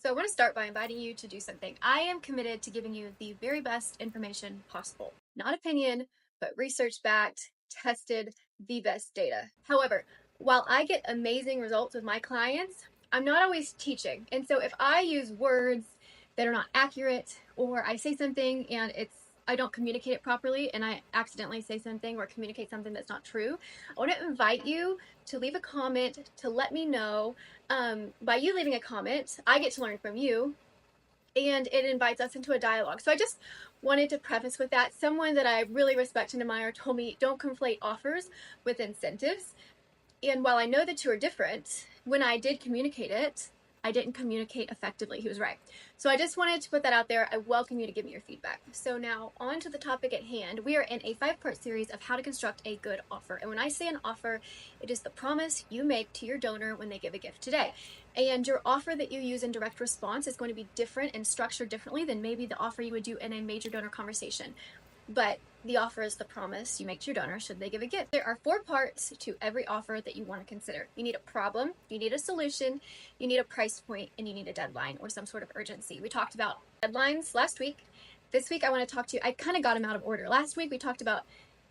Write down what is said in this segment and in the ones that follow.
So I want to start by inviting you to do something. I am committed to giving you the very best information possible. Not opinion, but research-backed, tested, the best data. However, while I get amazing results with my clients, I'm not always teaching. And so if I use words that are not accurate, or I say something and I don't communicate it properly and I accidentally say something or communicate something that's not true, I want to invite you to leave a comment to let me know. By you leaving a comment, I get to learn from you, and it invites us into a dialogue. So I just wanted to preface with that. Someone that I really respect and admire told me, don't conflate offers with incentives. And while I know the two are different, when I did communicate it, I didn't communicate effectively. He was right. So I just wanted to put that out there. I welcome you to give me your feedback. So now on to the topic at hand. We are in a 5-part series of how to construct a good offer. And when I say an offer, it is the promise you make to your donor when they give a gift today. And your offer that you use in direct response is going to be different and structured differently than maybe the offer you would do in a major donor conversation. But the offer is the promise you make to your donor should they give a gift. There are 4 parts to every offer that you want to consider. You need a problem, you need a solution, you need a price point, and you need a deadline or some sort of urgency. We talked about deadlines last week. This week I want to talk to you, I kind of got them out of order. Last week we talked about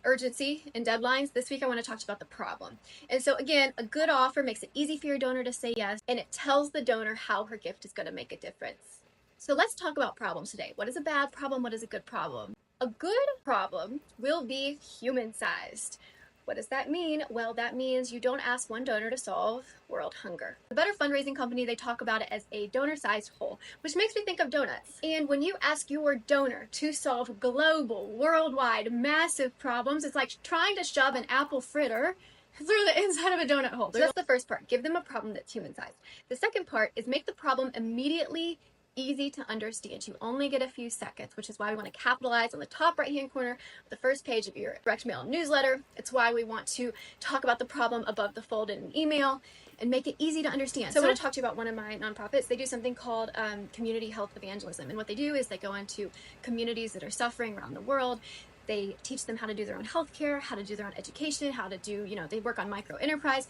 urgency and deadlines. This week I want to talk about the problem. And so again, a good offer makes it easy for your donor to say yes, and it tells the donor how her gift is going to make a difference. So let's talk about problems today. What is a bad problem? What is a good problem? A good problem will be human-sized. What does that mean? Well, that means you don't ask one donor to solve world hunger. The Better Fundraising Company, they talk about it as a donor-sized whole, which makes me think of donuts. And when you ask your donor to solve global, worldwide, massive problems, it's like trying to shove an apple fritter through the inside of a donut hole. So that's the first part. Give them a problem that's human-sized. The second part is make the problem immediately easy to understand. You only get a few seconds, which is why we want to capitalize on the top right-hand corner of the first page of your direct mail newsletter. It's why we want to talk about the problem above the fold in an email and make it easy to understand. So I want to talk to you about one of my nonprofits. They do something called community health evangelism. And what they do is they go into communities that are suffering around the world. They teach them how to do their own healthcare, how to do their own education, how to do, they work on micro enterprise.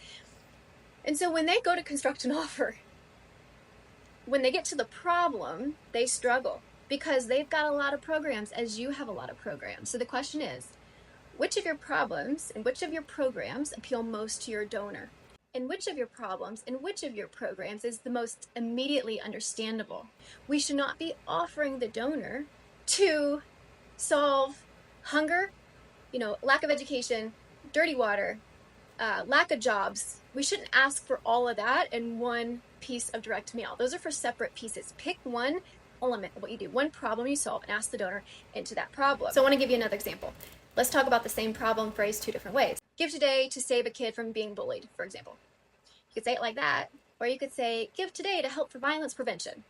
And so when they go to construct an offer, when they get to the problem, they struggle because they've got a lot of programs, as you have a lot of programs. So the question is, which of your problems and which of your programs appeal most to your donor? And which of your problems and which of your programs is the most immediately understandable? We should not be offering the donor to solve hunger, lack of education, dirty water, lack of jobs. We shouldn't ask for all of that in one piece of direct mail. Those are for separate pieces. Pick one element of what you do, one problem you solve, and ask the donor into that problem. So I want to give you another example. Let's talk about the same problem phrased 2 different ways. Give today to save a kid from being bullied, for example. You could say it like that, or you could say, give today to help for violence prevention.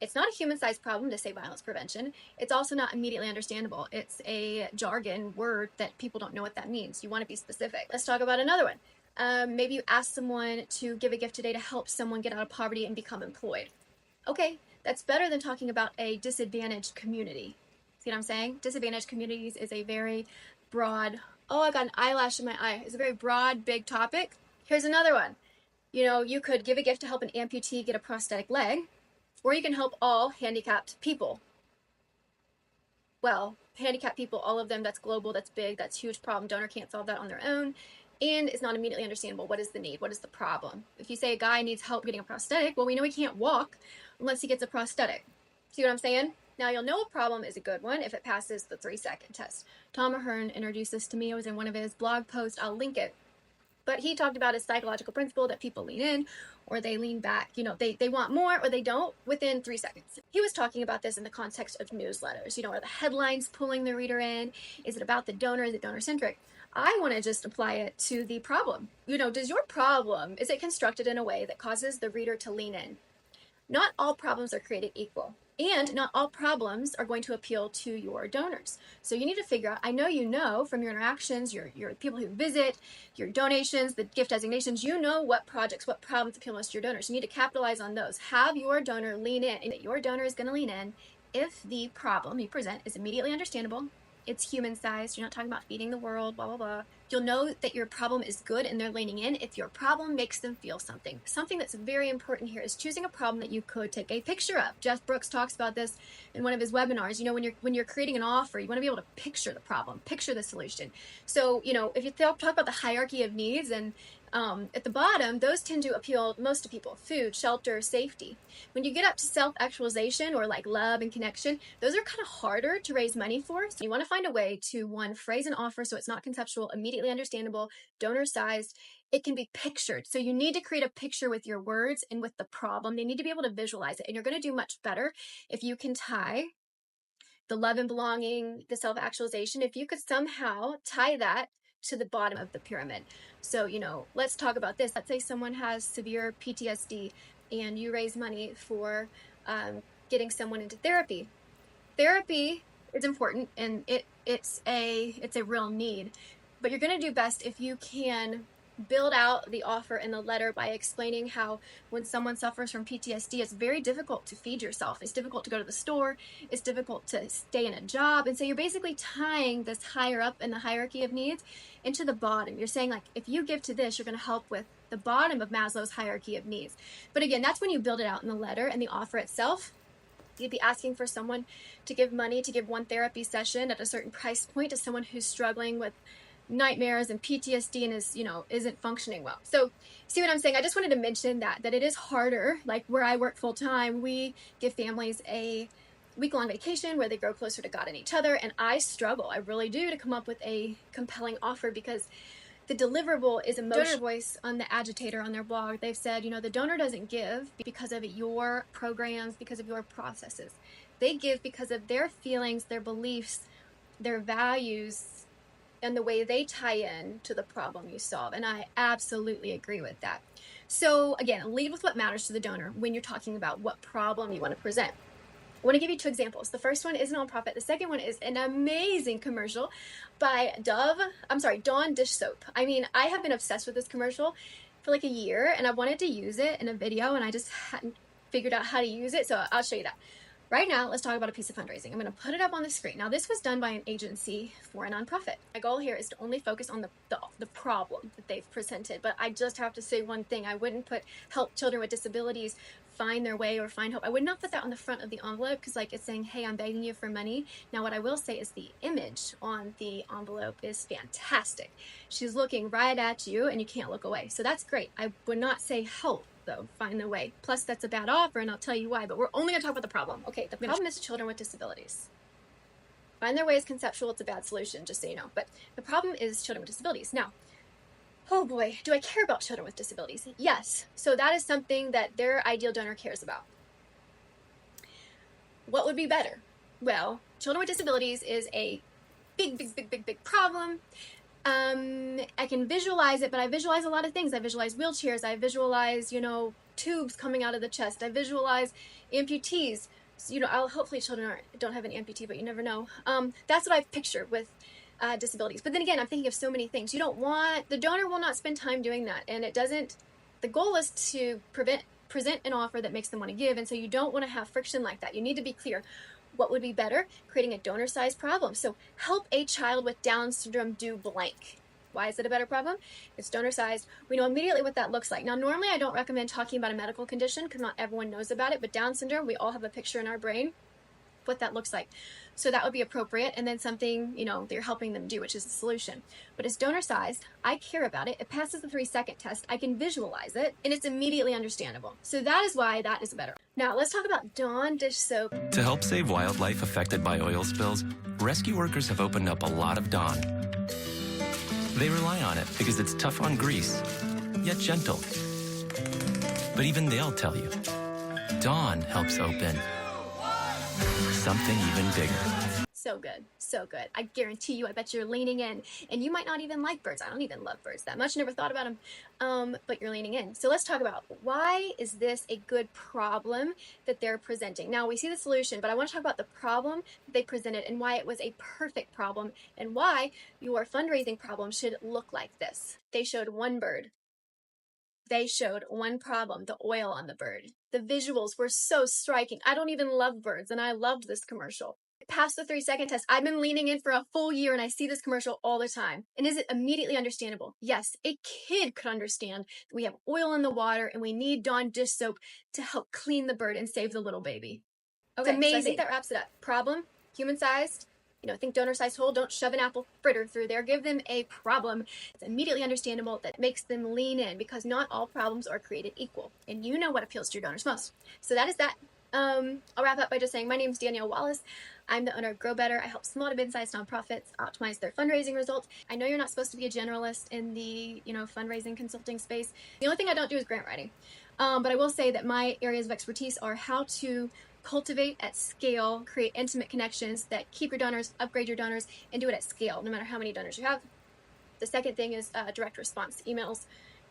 It's not a human-sized problem to say violence prevention. It's also not immediately understandable. It's a jargon word that people don't know what that means. You want to be specific. Let's talk about another one. Maybe you ask someone to give a gift today to help someone get out of poverty and become employed. Okay, that's better than talking about a disadvantaged community. See what I'm saying? Disadvantaged communities is a very broad, oh, I got an eyelash in my eye. It's a very broad, big topic. Here's another one. You could give a gift to help an amputee get a prosthetic leg, or you can help all handicapped people. Well, handicapped people, all of them, that's global, that's big, that's a huge problem. Donor can't solve that on their own, and it's not immediately understandable. What is the need? What is the problem? If you say a guy needs help getting a prosthetic, well, we know he can't walk unless he gets a prosthetic. See what I'm saying? Now, you'll know a problem is a good one if it passes the 3-second test. Tom Ahern introduced this to me. It was in one of his blog posts. I'll link it. But he talked about a psychological principle that people lean in or they lean back. They want more or they don't within 3 seconds. He was talking about this in the context of newsletters. Are the headlines pulling the reader in? Is it about the donor? Is it donor-centric? I want to just apply it to the problem. Does your problem, is it constructed in a way that causes the reader to lean in? Not all problems are created equal. And not all problems are going to appeal to your donors. So you need to figure out, I know from your interactions, your people who visit, your donations, the gift designations, what projects, what problems appeal most to your donors. You need to capitalize on those. Have your donor lean in. And your donor is going to lean in if the problem you present is immediately understandable, it's human-sized, you're not talking about feeding the world, blah, blah, blah. You'll know that your problem is good and they're leaning in if your problem makes them feel something. Something that's very important here is choosing a problem that you could take a picture of. Jeff Brooks talks about this in one of his webinars. When you're creating an offer, you want to be able to picture the problem, picture the solution. So, if you talk about the hierarchy of needs, and at the bottom, those tend to appeal most to people: food, shelter, safety. When you get up to self-actualization or like love and connection, those are kind of harder to raise money for. So you want to find a way to, one, phrase an offer so it's not conceptual, immediately understandable, donor-sized. It can be pictured. So you need to create a picture with your words and with the problem. They need to be able to visualize it. And you're going to do much better if you can tie the love and belonging, the self-actualization, if you could somehow tie that to the bottom of the pyramid. So, let's talk about this. Let's say someone has severe PTSD and you raise money for getting someone into therapy. Therapy is important, and it's a real need, but you're going to do best if you can build out the offer in the letter by explaining how when someone suffers from PTSD, it's very difficult to feed yourself. It's difficult to go to the store. It's difficult to stay in a job. And so you're basically tying this higher up in the hierarchy of needs into the bottom. You're saying, like, if you give to this, you're going to help with the bottom of Maslow's hierarchy of needs. But again, that's when you build it out in the letter and the offer itself. You'd be asking for someone to give money to give one therapy session at a certain price point to someone who's struggling with nightmares and PTSD and isn't functioning well. So see what I'm saying? I just wanted to mention that it is harder. Like where I work full time, we give families a week-long vacation where they grow closer to God and each other. And I struggle, I really do, to come up with a compelling offer because the deliverable is emotion. Donor Voice on the Agitator on their blog, they've said, the donor doesn't give because of your programs, because of your processes. They give because of their feelings, their beliefs, their values, and the way they tie in to the problem you solve. And I absolutely agree with that. So again, lead with what matters to the donor when you're talking about what problem you want to present. I want to give you two examples. The first one is a nonprofit. The second one is an amazing commercial by Dawn Dish Soap. I mean, I have been obsessed with this commercial for like a year, and I wanted to use it in a video, and I just hadn't figured out how to use it, so I'll show you that. Right now, let's talk about a piece of fundraising. I'm going to put it up on the screen. Now, this was done by an agency for a nonprofit. My goal here is to only focus on the problem that they've presented, but I just have to say one thing. I wouldn't put help children with disabilities find their way or find hope. I would not put that on the front of the envelope because it's saying, hey, I'm begging you for money. Now, what I will say is the image on the envelope is fantastic. She's looking right at you and you can't look away. So that's great. I would not say help, though, find their way. Plus, that's a bad offer, and I'll tell you why, but we're only going to talk about the problem. Okay, the problem is children with disabilities. Find their way is conceptual. It's a bad solution, just so you know. But the problem is children with disabilities. Now, oh boy, do I care about children with disabilities? Yes. So that is something that their ideal donor cares about. What would be better? Well, children with disabilities is a big problem. I can visualize it, but I visualize a lot of things. I visualize wheelchairs. I visualize, tubes coming out of the chest. I visualize amputees. So, hopefully children don't have an amputee, but you never know. That's what I've pictured with disabilities. But then again, I'm thinking of so many things. The donor will not spend time doing that. And the goal is to present an offer that makes them want to give. And so you don't want to have friction like that. You need to be clear. What would be better? Creating a donor-sized problem. So help a child with Down syndrome do blank. Why is it a better problem? It's donor-sized. We know immediately what that looks like. Now, normally I don't recommend talking about a medical condition because not everyone knows about it, but Down syndrome, we all have a picture in our brain what that looks like. So that would be appropriate, and then something, that you're helping them do, which is the solution. But it's donor-sized. I care about it. It passes the 3-second test. I can visualize it, and it's immediately understandable. So that is why that is better. Now, let's talk about Dawn Dish Soap. To help save wildlife affected by oil spills, rescue workers have opened up a lot of Dawn. They rely on it because it's tough on grease, yet gentle. But even they'll tell you, Dawn helps open something even bigger. So good. So good. I guarantee you, I bet you're leaning in. And you might not even like birds. I don't even love birds that much. Never thought about them. But you're leaning in. So let's talk about why is this a good problem that they're presenting. Now, we see the solution, but I want to talk about the problem that they presented and why it was a perfect problem and why your fundraising problem should look like this. They showed one bird. They showed one problem, the oil on the bird. The visuals were so striking. I don't even love birds, and I loved this commercial. pass the 3-second test. I've been leaning in for a full year and I see this commercial all the time. And is it immediately understandable? Yes, a kid could understand that we have oil in the water and we need Dawn dish soap to help clean the bird and save the little baby. Okay, it's amazing. So I think that wraps it up. Problem, human-sized. Think donor-sized hole. Don't shove an apple fritter through there. Give them a problem. It's immediately understandable that makes them lean in, because not all problems are created equal. And you know what appeals to your donors most. So that is that. I'll wrap up by just saying my name is Danielle Wallace. I'm the owner of Grow Better. I help small to mid-sized nonprofits optimize their fundraising results. I know you're not supposed to be a generalist in the fundraising consulting space. The only thing I don't do is grant writing. But I will say that my areas of expertise are how to cultivate at scale, create intimate connections that keep your donors, upgrade your donors, and do it at scale, no matter how many donors you have. The second thing is direct response emails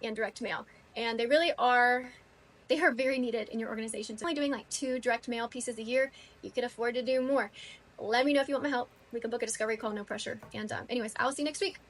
and direct mail. And they really are, they are very needed in your organization. So only doing like 2 direct mail pieces a year, you could afford to do more. Let me know if you want my help. We can book a discovery call, no pressure. And anyways, I'll see you next week.